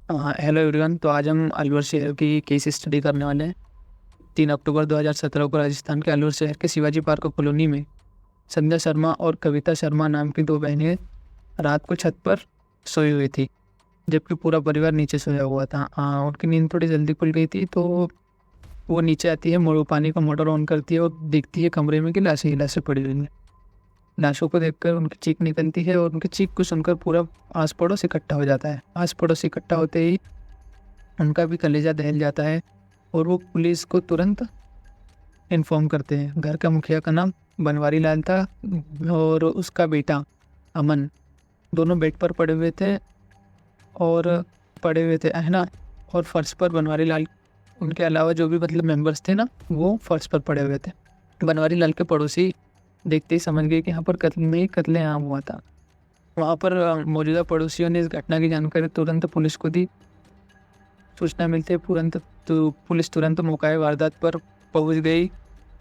हाँ, hello everyone. तो आज हम अलवर शहर की केस स्टडी करने वाले हैं। 3 अक्टूबर 2017 को राजस्थान के अलवर शहर के शिवाजी पार्क कॉलोनी में संध्या शर्मा और कविता शर्मा नाम की दो बहनें रात को छत पर सोई हुई थी, जबकि पूरा परिवार नीचे सोया हुआ था। उनकी नींद थोड़ी जल्दी खुल गई थी, तो वो नीचे आती है, पानी का मोटर ऑन करती है और देखती है कमरे में कि लाशें ही लाशें पड़ी हुई हैं। लाशों को देखकर उनकी चीख निकलती है और उनकी चीख को सुनकर पूरा आस पड़ोस इकट्ठा हो जाता है। आस पड़ोस इकट्ठा होते ही उनका भी कलेजा दहल जाता है और वो पुलिस को तुरंत इन्फॉर्म करते हैं। घर का मुखिया का नाम बनवारी लाल था और उसका बेटा अमन दोनों बेड पर पड़े हुए थे है ना। और फर्श पर बनवारी लाल, उनके अलावा जो भी मतलब मेंबर्स थे ना, वो फर्श पर पड़े हुए थे। बनवारी लाल के पड़ोसी देखते ही समझ गए कि यहाँ पर कत्लेआम हुआ था। वहाँ पर मौजूदा पड़ोसियों ने इस घटना की जानकारी तुरंत पुलिस को दी। सूचना मिलते ही पुलिस तुरंत मौके वारदात पर पहुंच गई।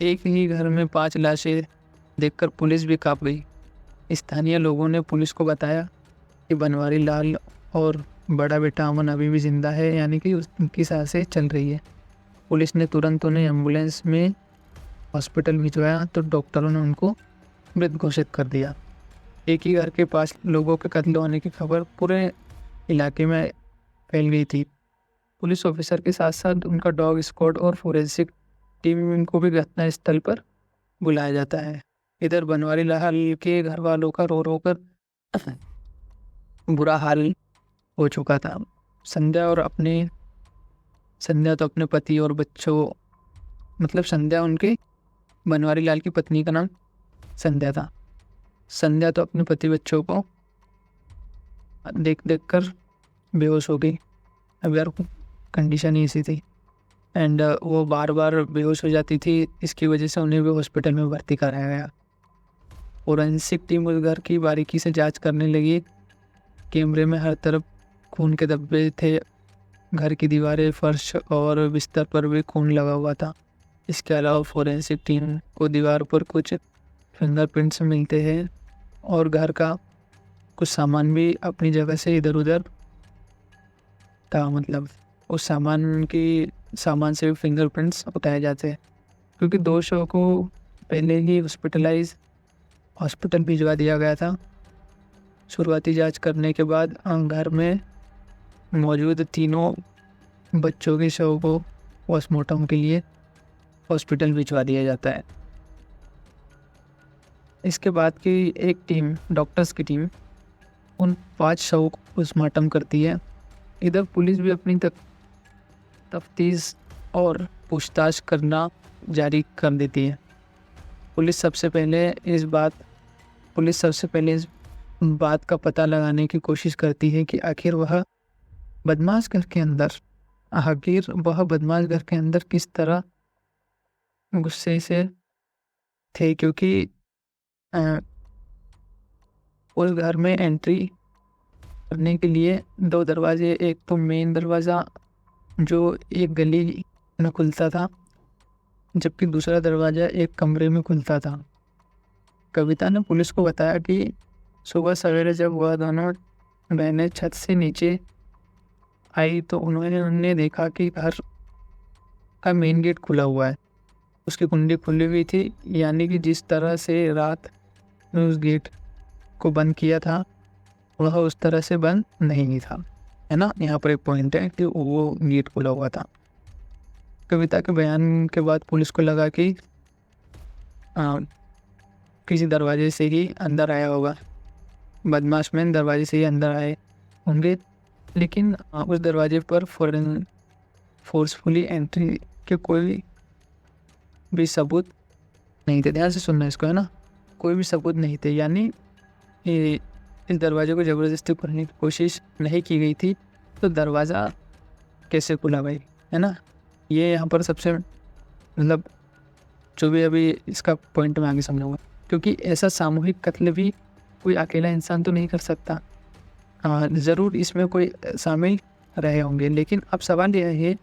एक ही घर में 5 लाशें देखकर पुलिस भी कांप गई। स्थानीय लोगों ने पुलिस को बताया कि बनवारी लाल और बड़ा बेटा अमन अभी भी जिंदा है, यानी कि उनकी सांसें चल रही है। पुलिस ने तुरंत उन्हें एम्बुलेंस में हॉस्पिटल भिजवाया तो डॉक्टरों ने उनको मृत घोषित कर दिया। एक ही घर के 5 लोगों के कत्ल होने की खबर पूरे इलाके में फैल गई थी। पुलिस ऑफिसर के साथ साथ उनका डॉग स्क्वाड और फोरेंसिक टीम को भी घटना स्थल पर बुलाया जाता है। इधर बनवारी लाल के घर वालों का रो रो कर बुरा हाल हो चुका था। संध्या तो अपने पति और बच्चों, मतलब संध्या उनके बनवारी लाल की पत्नी का नाम संध्या था। संध्या तो अपने पति बच्चों को देख देख कर बेहोश हो गई। अब यार कंडीशन ही ऐसी थी एंड वो बार बार बेहोश हो जाती थी। इसकी वजह से उन्हें भी हॉस्पिटल में भर्ती कराया गया। फोरेंसिक टीम उस घर की बारीकी से जांच करने लगी। कैमरे में हर तरफ खून के धब्बे थे। घर की दीवारें, फर्श और बिस्तर पर भी खून लगा हुआ था। इसके अलावा फोरेंसिक टीम को दीवार पर कुछ फिंगरप्रिंट्स मिलते हैं और घर का कुछ सामान भी अपनी जगह से इधर उधर था। मतलब उस सामान से भी फिंगरप्रिंट्स उठाए जाते हैं, क्योंकि 2 शव को पहले ही हॉस्पिटल भिजवा दिया गया था। शुरुआती जांच करने के बाद घर में मौजूद तीनों बच्चों के शव को पोस्टमार्टम के लिए हॉस्पिटल भिजवा दिया जाता है। इसके बाद की एक टीम, डॉक्टर्स की टीम, उन 5 शवों को पोस्टमार्टम करती है। इधर पुलिस भी अपनी तफ्तीश और पूछताछ करना जारी कर देती है। पुलिस सबसे पहले इस बात का पता लगाने की कोशिश करती है कि आखिर वह बदमाश घर के अंदर किस तरह गुस्से से थे, क्योंकि उस घर में एंट्री करने के लिए 2 दरवाजे, एक तो मेन दरवाज़ा जो एक गली में खुलता था, जबकि दूसरा दरवाज़ा एक कमरे में खुलता था। कविता ने पुलिस को बताया कि सुबह सवेरे जब वह दोनों बहनें छत से नीचे आई तो उन्होंने देखा कि घर का मेन गेट खुला हुआ है। उसकी कुंडी खुली हुई थी, यानी कि जिस तरह से रात में उस गेट को बंद किया था वह उस तरह से बंद नहीं था, है ना। यहाँ पर एक पॉइंट है कि वो गेट खुला हुआ था। कविता के बयान के बाद पुलिस को लगा कि किसी दरवाजे से ही अंदर आया होगा, बदमाश मैन दरवाजे से ही अंदर आए होंगे। लेकिन उस दरवाजे पर फोर्सफुली एंट्री के कोई भी सबूत नहीं थे। ध्यान से सुनना इसको, है ना। कोई भी सबूत नहीं थे, यानी इस दरवाजे को ज़बरदस्ती खोलने की कोशिश नहीं की गई थी, तो दरवाज़ा कैसे खुला भाई, है ना। ये यहाँ पर सबसे मतलब जो भी अभी इसका पॉइंट में आगे समझाऊंगा, क्योंकि ऐसा सामूहिक कत्ल भी कोई अकेला इंसान तो नहीं कर सकता। ज़रूर इसमें कोई शामिल रहे होंगे, लेकिन अब सवाल यह है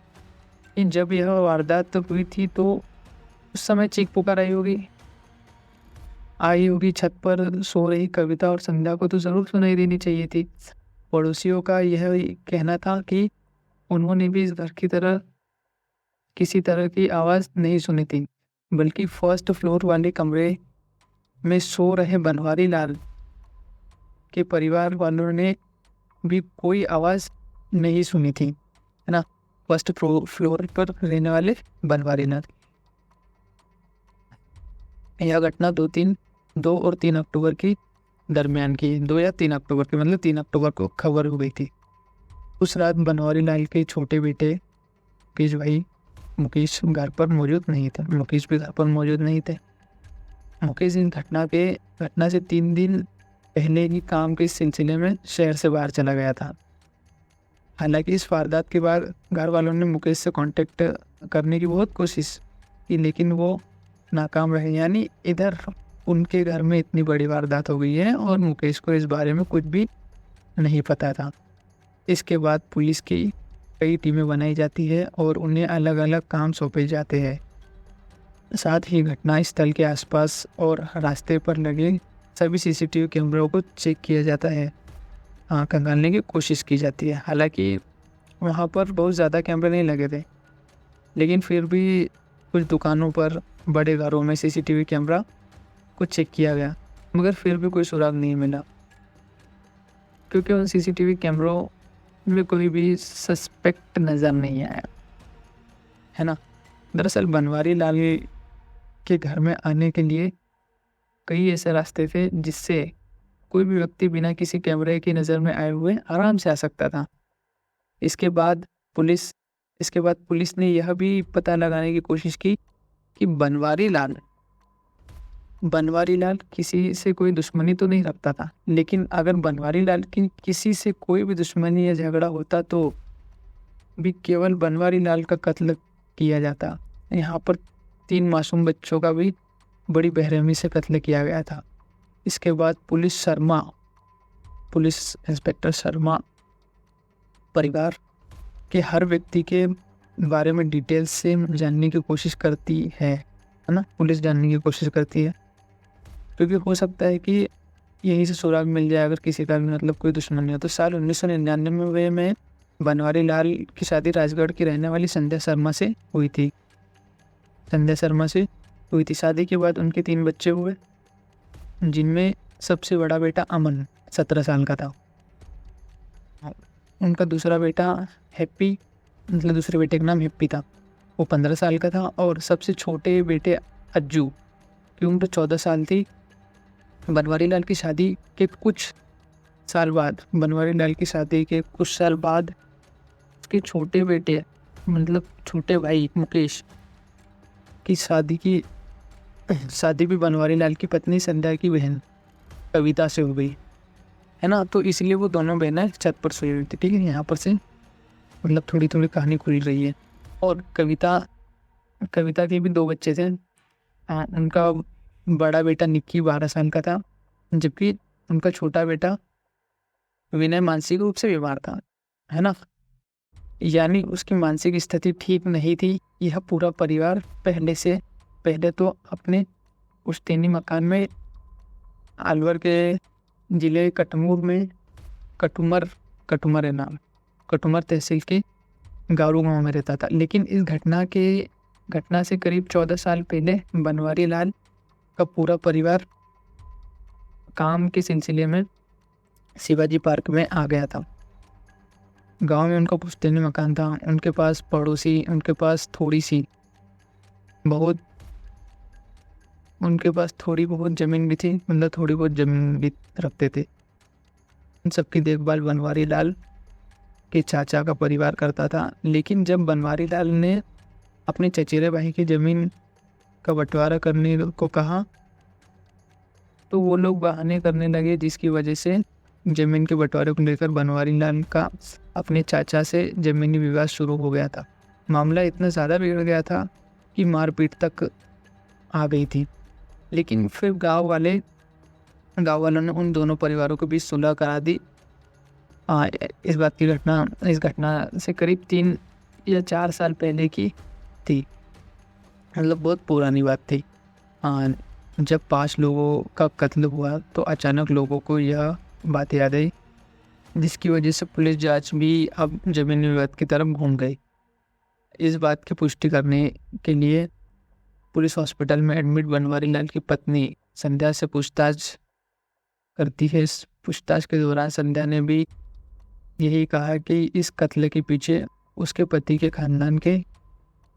कि जब यह वारदात हुई थी तो उस समय चीख पुकार आई होगी छत पर सो रही कविता और संध्या को तो ज़रूर सुनाई देनी चाहिए थी। पड़ोसियों का यह कहना था कि उन्होंने भी इस घर की तरह किसी तरह की आवाज़ नहीं सुनी थी, बल्कि फर्स्ट फ्लोर वाले कमरे में सो रहे बनवारी लाल के परिवार वालों ने भी कोई आवाज़ नहीं सुनी थी, है ना। फर्स्ट फ्लोर पर रहने वाले बनवारी लाल। यह घटना 2 और 3 अक्टूबर की दरमियान की, 2 या 3 अक्टूबर की, मतलब 3 अक्टूबर को खबर हो गई थी। उस रात बनवारी लाल के छोटे बेटे मुकेश भाई मुकेश घर पर मौजूद नहीं थे। मुकेश भी घर पर मौजूद नहीं थे। मुकेश इन घटना से 3 दिन पहले ही काम के सिलसिले में शहर से बाहर चला गया था। हालांकि इस वारदात के बाद घर वालों ने मुकेश से कांटेक्ट करने की बहुत कोशिश की, लेकिन वो नाकाम रहे। यानी इधर उनके घर में इतनी बड़ी वारदात हो गई है और मुकेश को इस बारे में कुछ भी नहीं पता था। इसके बाद पुलिस की कई टीमें बनाई जाती है और उन्हें अलग अलग काम सौंपे जाते हैं। साथ ही घटनास्थल के आसपास और रास्ते पर लगे सभी सीसीटीवी कैमरों को चेक किया जाता है, खंगालने की कोशिश की जाती है। हालांकि वहाँ पर बहुत ज़्यादा कैमरे नहीं लगे थे, लेकिन फिर भी कुछ दुकानों पर, बड़े घरों में सीसीटीवी कैमरा को चेक किया गया, मगर फिर भी कोई सुराग नहीं मिला, क्योंकि उन सीसीटीवी कैमरों में कोई भी सस्पेक्ट नज़र नहीं आया, है ना। दरअसल बनवारी लाल के घर में आने के लिए कई ऐसे रास्ते थे जिससे कोई भी व्यक्ति बिना किसी कैमरे की नज़र में आए हुए आराम से आ सकता था। इसके बाद पुलिस ने यह भी पता लगाने की कोशिश की कि बनवारी लाल किसी से कोई दुश्मनी तो नहीं रखता था, लेकिन अगर बनवारी लाल की किसी से कोई भी दुश्मनी या झगड़ा होता तो भी केवल बनवारी लाल का कत्ल किया जाता। यहाँ पर 3 मासूम बच्चों का भी बड़ी बेरहमी से कत्ल किया गया था। इसके बाद पुलिस इंस्पेक्टर शर्मा परिवार के हर व्यक्ति के बारे में डिटेल से जानने की कोशिश करती है ना। पुलिस जानने की कोशिश करती है, क्योंकि हो सकता है कि यहीं से सुराग मिल जाए अगर किसी का भी मतलब कोई दुश्मनी हो। तो साल 1999 में बनवारी लाल की शादी राजगढ़ की रहने वाली संध्या शर्मा से हुई थी। शादी के बाद उनके 3 बच्चे हुए, जिनमें सबसे बड़ा बेटा अमन 17 साल का था। उनका दूसरा बेटा हैप्पी, मतलब दूसरे बेटे का नाम हैप्पी था, वो 15 साल का था। और सबसे छोटे बेटे अज्जू की उम्र 14 साल थी। बनवारी लाल की शादी के कुछ साल बाद उसके छोटे बेटे, मतलब छोटे भाई मुकेश की शादी भी बनवारी लाल की पत्नी संध्या की बहन कविता से हो गई, है ना। तो इसलिए वो दोनों बहनें छत पर सोई हुई थी, ठीक है। यहाँ पर से मतलब थोड़ी थोड़ी कहानी खुल रही है। और कविता के भी 2 बच्चे थे। उनका बड़ा बेटा निक्की 12 साल का था, जबकि उनका छोटा बेटा विनय मानसिक रूप से बीमार था, है ना। यानी उसकी मानसिक स्थिति ठीक नहीं थी। यह पूरा परिवार पहले तो अपने पुश्तैनी मकान में अलवर के जिले कटुमर तहसील के गारू गांव में रहता था। लेकिन इस घटना से करीब 14 साल पहले बनवारी लाल का पूरा परिवार काम के सिलसिले में शिवाजी पार्क में आ गया था। गांव में उनका पुश्तैनी मकान था। उनके पास थोड़ी बहुत ज़मीन भी थी, मतलब थोड़ी बहुत ज़मीन भी रखते थे। उन सबकी देखभाल बनवारी लाल के चाचा का परिवार करता था। लेकिन जब बनवारी लाल ने अपने चचेरे भाई की ज़मीन का बंटवारा करने को कहा तो वो लोग बहाने करने लगे, जिसकी वजह से ज़मीन के बंटवारे को लेकर बनवारी लाल का अपने चाचा से ज़मीनी विवाद शुरू हो गया था। मामला इतना ज़्यादा बिगड़ गया था कि मारपीट तक आ गई थी। लेकिन फिर गांव वालों ने उन दोनों परिवारों के बीच सुलह करा दी। इस घटना से करीब 3 या 4 साल पहले की थी, मतलब बहुत पुरानी बात थी। जब 5 लोगों का कत्ल हुआ तो अचानक लोगों को यह बात याद आई जिसकी वजह से पुलिस जांच भी अब जमीनी विवाद की तरफ घूम गई। इस बात की पुष्टि करने के लिए पुलिस हॉस्पिटल में एडमिट बनवारी लाल की पत्नी संध्या से पूछताछ करती है। इस पूछताछ के दौरान संध्या ने भी यही कहा कि इस कत्ल के पीछे उसके पति के खानदान के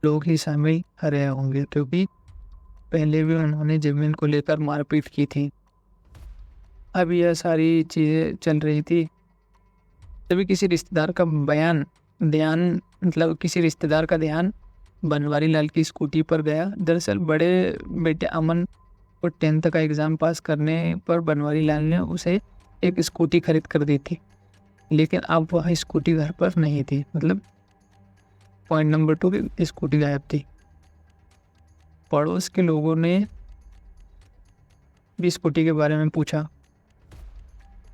लोग ही शामिल रहे होंगे, क्योंकि पहले भी उन्होंने जमीन को लेकर मारपीट की थी। अब यह सारी चीज़ें चल रही थी, तभी किसी रिश्तेदार का किसी रिश्तेदार का ध्यान बनवारी लाल की स्कूटी पर गया। दरअसल बड़े बेटे अमन को 10th का एग्ज़ाम पास करने पर बनवारी लाल ने उसे एक स्कूटी खरीद कर दी थी, लेकिन अब वह स्कूटी घर पर नहीं थी। मतलब पॉइंट नंबर 2 की स्कूटी गायब थी। पड़ोस के लोगों ने भी स्कूटी के बारे में पूछा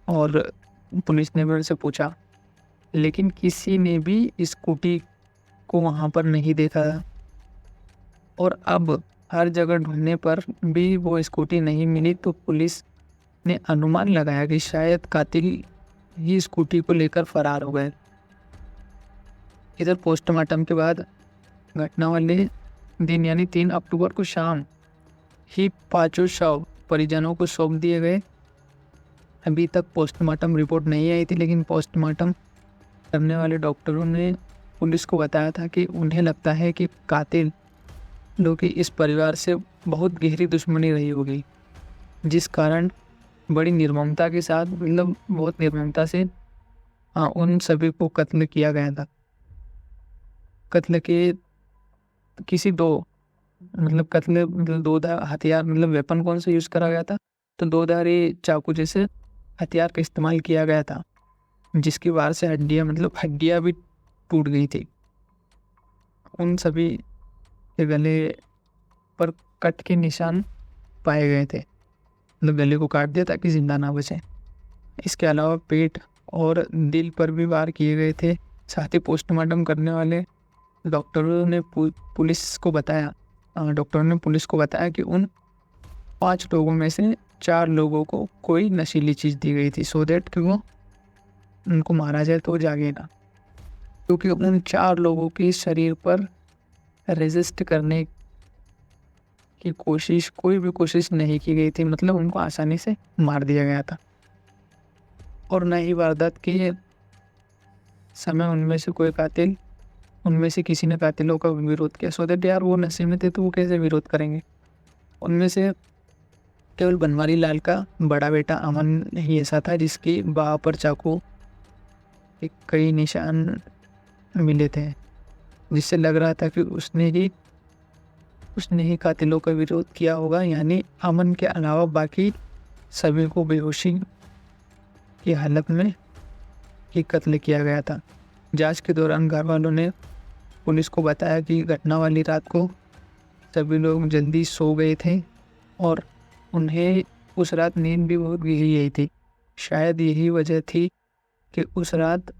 और पुलिस ने भी उनसे पूछा, लेकिन किसी ने भी स्कूटी को वहाँ पर नहीं देखा। और अब हर जगह ढूंढने पर भी वो स्कूटी नहीं मिली, तो पुलिस ने अनुमान लगाया कि शायद कातिल ही स्कूटी को लेकर फरार हो गए। इधर पोस्टमार्टम के बाद घटना वाले दिन यानी 3 अक्टूबर को शाम ही 5 शव परिजनों को सौंप दिए गए। अभी तक पोस्टमार्टम रिपोर्ट नहीं आई थी, लेकिन पोस्टमार्टम करने वाले डॉक्टरों ने पुलिस को बताया था कि उन्हें लगता है कि कातिल लोग की इस परिवार से बहुत गहरी दुश्मनी रही होगी, जिस कारण बड़ी निर्ममता के साथ बहुत निर्ममता से उन सभी को कत्ल किया गया था। कत्ल के किसी दो हथियार वेपन कौन सा यूज़ करा गया था, तो 2 धारी चाकू जैसे हथियार का इस्तेमाल किया गया था, जिसकी वार से हड्डियाँ भी टूट गई थी। उन सभी के गले पर कट के निशान पाए गए थे, गले को काट दिया ताकि जिंदा ना बचे। इसके अलावा पेट और दिल पर भी वार किए गए थे। साथ ही पोस्टमार्टम करने वाले डॉक्टरों ने पुलिस को बताया कि उन 5 लोगों में से 4 लोगों को कोई नशीली चीज़ दी गई थी, सो दैट कि वो उनको मारा जाए तो जागे ना, क्योंकि उन 4 लोगों के शरीर पर रेजिस्ट करने की कोई भी कोशिश नहीं की गई थी। उनको आसानी से मार दिया गया था। और न ही वारदात के समय उनमें से किसी ने कातिलों का विरोध किया। सो दैट यार वो नशे में थे तो वो कैसे विरोध करेंगे। उनमें से केवल बनवारी लाल का बड़ा बेटा अमन ही ऐसा था जिसकी बाह पर चाकू के कई निशान मिले थे, जिससे लग रहा था कि उसने ही कातिलों का विरोध किया होगा। यानी अमन के अलावा बाकी सभी को बेहोशी की हालत में ही कत्ल किया गया था। जांच के दौरान घर वालों ने पुलिस को बताया कि घटना वाली रात को सभी लोग जल्दी सो गए थे और उन्हें उस रात नींद भी बहुत गहरी आई थी। शायद यही वजह थी कि उस रात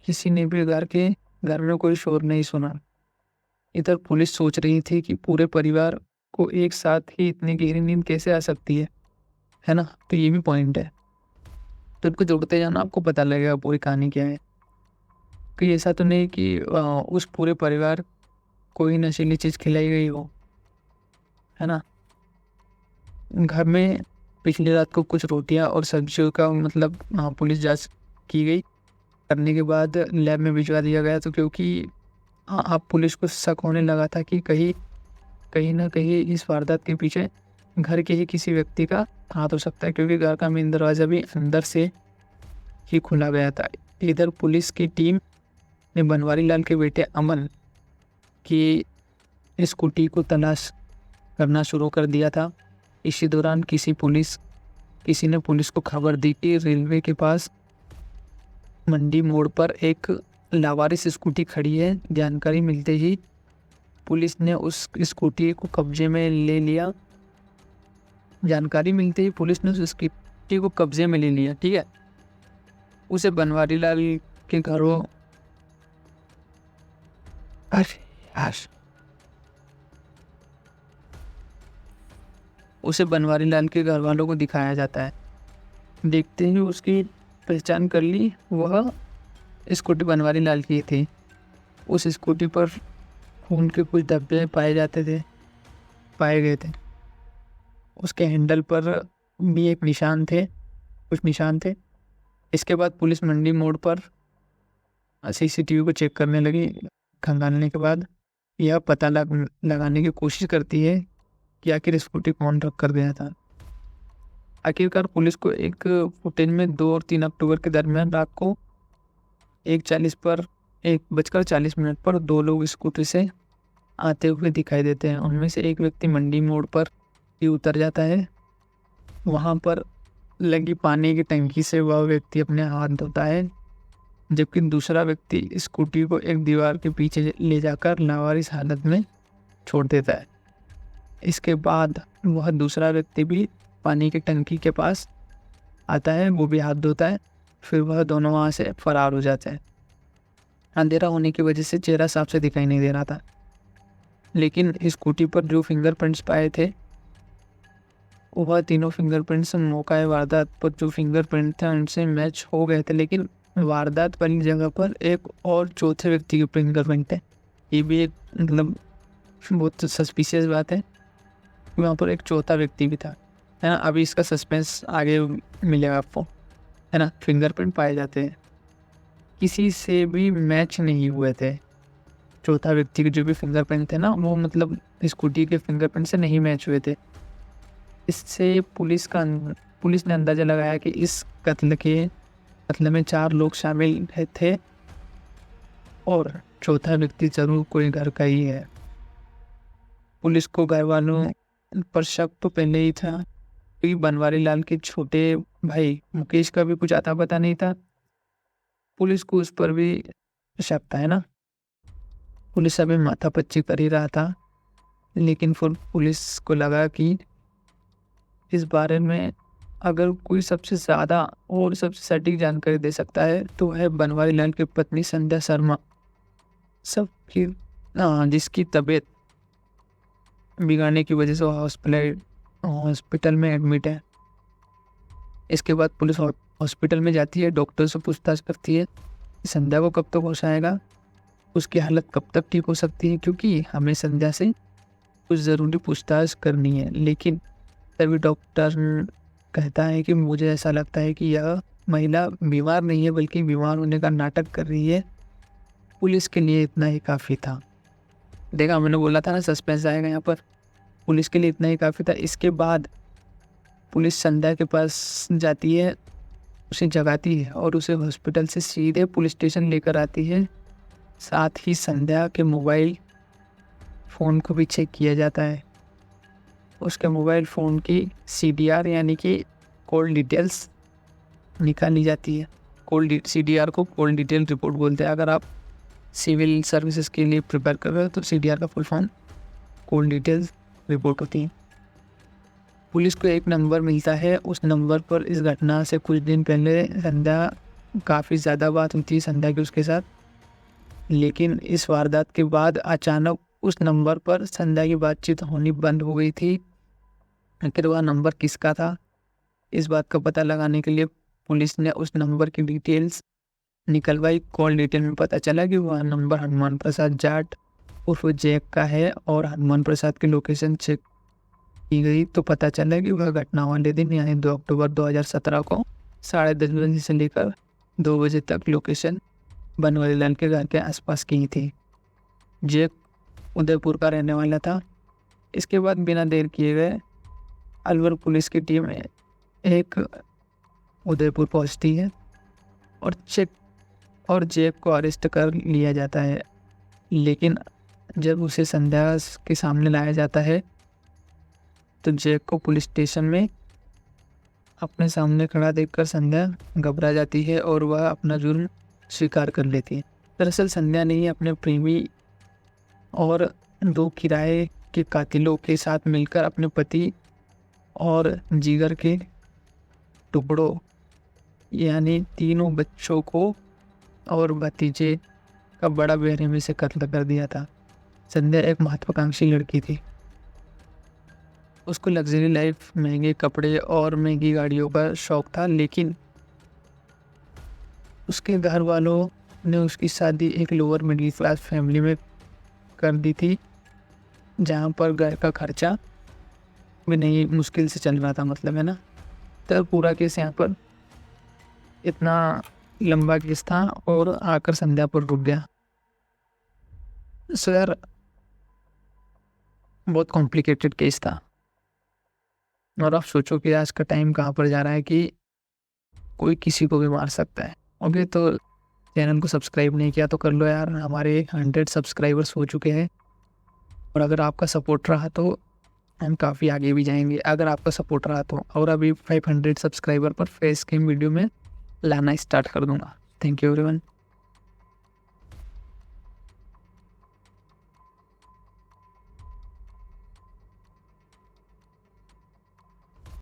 किसी ने भी घर में कोई शोर नहीं सुना। इधर पुलिस सोच रही थी कि पूरे परिवार को एक साथ ही इतनी गहरी नींद कैसे आ सकती है ना। तो ये भी पॉइंट है। तो इनको जोड़ते जाना, आपको पता लगेगा पूरी कहानी क्या है। कि ऐसा तो नहीं कि उस पूरे परिवार को ही नशीली चीज़ खिलाई गई हो, है ना। घर में पिछली रात को कुछ रोटियां और सब्जियों का पुलिस जांच की गई। करने के बाद लैब में भिजवा दिया गया। तो क्योंकि अब पुलिस को शक होने लगा था कि कहीं ना कहीं इस वारदात के पीछे घर के ही किसी व्यक्ति का हाथ हो सकता है, क्योंकि घर का मेन दरवाज़ा भी अंदर से ही खुला गया था। इधर पुलिस की टीम ने बनवारी लाल के बेटे अमन की स्कूटी को तलाश करना शुरू कर दिया था। इसी दौरान किसी ने पुलिस को खबर दी कि रेलवे के पास मंडी मोड़ पर एक लावारिस स्कूटी खड़ी है। जानकारी मिलते ही पुलिस ने उस स्कूटी को कब्जे में ले लिया। ठीक है। उसे बनवारी लाल के घरों उसे बनवारी लाल के घर वालों को दिखाया जाता है। देखते ही उसकी पहचान कर ली, वह स्कूटी बनवारी लाल की थी। उस स्कूटी पर खून के कुछ धब्बे पाए गए थे। उसके हैंडल पर भी कुछ निशान थे। इसके बाद पुलिस मंडी मोड़ पर सीसीटीवी को चेक करने लगी। खंगालने के बाद यह पता लगाने की कोशिश करती है कि आखिर स्कूटी कौन रख कर गया था। आखिरकार पुलिस को एक फुटेज में 2 और 3 अक्टूबर के दरमियान रात को 1:40 पर 2 लोग स्कूटी से आते हुए दिखाई देते हैं। उनमें से एक व्यक्ति मंडी मोड़ पर ही उतर जाता है। वहां पर लगी पानी की टंकी से वह व्यक्ति अपने हाथ धोता है, जबकि दूसरा व्यक्ति स्कूटी को एक दीवार के पीछे ले जाकर लावारिस हालत में छोड़ देता है। इसके बाद वह दूसरा व्यक्ति भी पानी की टंकी के पास आता है, वो भी हाथ धोता है। फिर वह दोनों वहाँ से फरार हो जाते हैं। अंधेरा होने की वजह से चेहरा साफ से दिखाई नहीं दे रहा था, लेकिन स्कूटी पर जो फिंगरप्रिंट्स पाए थे वह तीनों फिंगरप्रिंट्स मौका वारदात पर जो फिंगरप्रिंट थे उनसे मैच हो गए थे। लेकिन वारदात वाली जगह पर एक और चौथे व्यक्ति के फिंगरप्रिंट है। ये भी एक मतलब बहुत सस्पिशियस बात है। वहाँ पर एक चौथा व्यक्ति भी था, है ना। अभी इसका सस्पेंस आगे मिलेगा आपको, है ना। फिंगरप्रिंट पाए जाते हैं, किसी से भी मैच नहीं हुए थे। चौथा व्यक्ति के जो भी फिंगरप्रिंट थे ना, वो मतलब स्कूटी के फिंगरप्रिंट से नहीं मैच हुए थे। इससे पुलिस ने अंदाज़ा लगाया कि इस कत्ल में 4 लोग शामिल थे और चौथा व्यक्ति जरूर कोई घर का ही है। पुलिस को घर वालों पर शक तो पहले ही था, क्योंकि बनवारी लाल के छोटे भाई मुकेश का भी कुछ आता पता नहीं था। पुलिस को उस पर भी शक था, है ना। पुलिस अभी माथापच्ची कर ही रहा था, लेकिन फिर पुलिस को लगा कि इस बारे में अगर कोई सबसे ज़्यादा और सबसे सटीक जानकारी दे सकता है तो वह बनवारी लाल की पत्नी संध्या शर्मा, जिसकी तबीयत बिगड़ने की वजह से हॉस्पिटल में एडमिट है। इसके बाद पुलिस हॉस्पिटल में जाती है, डॉक्टर से पूछताछ करती है संध्या को कब तक होश आएगा, उसकी हालत कब तक ठीक हो सकती है, क्योंकि हमें संध्या से कुछ ज़रूरी पूछताछ करनी है। लेकिन तभी डॉक्टर कहता है कि मुझे ऐसा लगता है कि यह महिला बीमार नहीं है, बल्कि बीमार होने का नाटक कर रही है। पुलिस के लिए इतना ही काफ़ी था। देखा, मैंने बोला था ना सस्पेंस आएगा यहाँ पर। पुलिस के लिए इतना ही काफ़ी था। इसके बाद पुलिस संध्या के पास जाती है, उसे जगाती है और उसे हॉस्पिटल से सीधे पुलिस स्टेशन लेकर आती है। साथ ही संध्या के मोबाइल फ़ोन को भी चेक किया जाता है। उसके मोबाइल फ़ोन की CDR यानी कि कॉल डिटेल्स निकाली जाती है। CDR को कॉल डिटेल रिपोर्ट बोलते हैं। अगर आप सिविल सर्विसेज के लिए प्रिपेयर कर रहे हो तो CDR का full form call details report होती है। पुलिस को एक नंबर मिलता है। उस नंबर पर इस घटना से कुछ दिन पहले संध्या काफ़ी ज़्यादा बात होती है संध्या की उसके साथ, लेकिन इस वारदात के बाद अचानक उस नंबर पर संध्या की बातचीत होनी बंद हो गई थी। आखिर वह नंबर किसका था, इस बात का पता लगाने के लिए पुलिस ने उस नंबर की डिटेल्स निकलवाई। कॉल डिटेल में पता चला कि वह नंबर हनुमान प्रसाद जाट उर्फ जैक का है और हनुमान प्रसाद की लोकेशन चेक की गई तो पता चला कि वह घटना वाले दिन यानी 2 अक्टूबर 2017 को 10:30 बजे से लेकर 2 बजे तक लोकेशन बनवारी लाल के घर के आसपास की थी। जैक उदयपुर का रहने वाला था। इसके बाद बिना देर किए गए अलवर पुलिस की टीम एक उदयपुर पहुंचती है और जैक को अरेस्ट कर लिया जाता है। लेकिन जब उसे संध्या के सामने लाया जाता है तो जैक को पुलिस स्टेशन में अपने सामने खड़ा देखकर संध्या घबरा जाती है और वह अपना जुर्म स्वीकार कर लेती है। दरअसल संध्या ने ही अपने प्रेमी और 2 किराए के कातिलों के साथ मिलकर अपने पति और जिगर के टुकड़ों यानी 3 बच्चों को और भतीजे का बड़ा बेरहमी से कत्ल कर दिया था। संध्या एक महत्वाकांक्षी लड़की थी। उसको लग्जरी लाइफ, महंगे कपड़े और महंगी गाड़ियों का शौक था, लेकिन उसके घर वालों ने उसकी शादी एक लोअर मिडिल क्लास फैमिली में कर दी थी, जहाँ पर घर का खर्चा भी नहीं मुश्किल से चल रहा था, मतलब है ना। तो पूरा केस यहाँ पर इतना लंबा केस था और आकर संध्या पर रुक गया। सो यार बहुत कॉम्प्लिकेटेड केस था। और आप सोचो कि आज का टाइम कहाँ पर जा रहा है कि कोई किसी को भी मार सकता है। अभी तो चैनल को सब्सक्राइब नहीं किया तो कर लो यार, हमारे 100 सब्सक्राइबर्स हो चुके हैं। और अगर आपका सपोर्ट रहा तो हम काफ़ी आगे भी जाएंगे, अगर आपका सपोर्ट रहा तो। और अभी 500 सब्सक्राइबर पर फेस गेम वीडियो में लाना स्टार्ट कर दूंगा। Thank you everyone.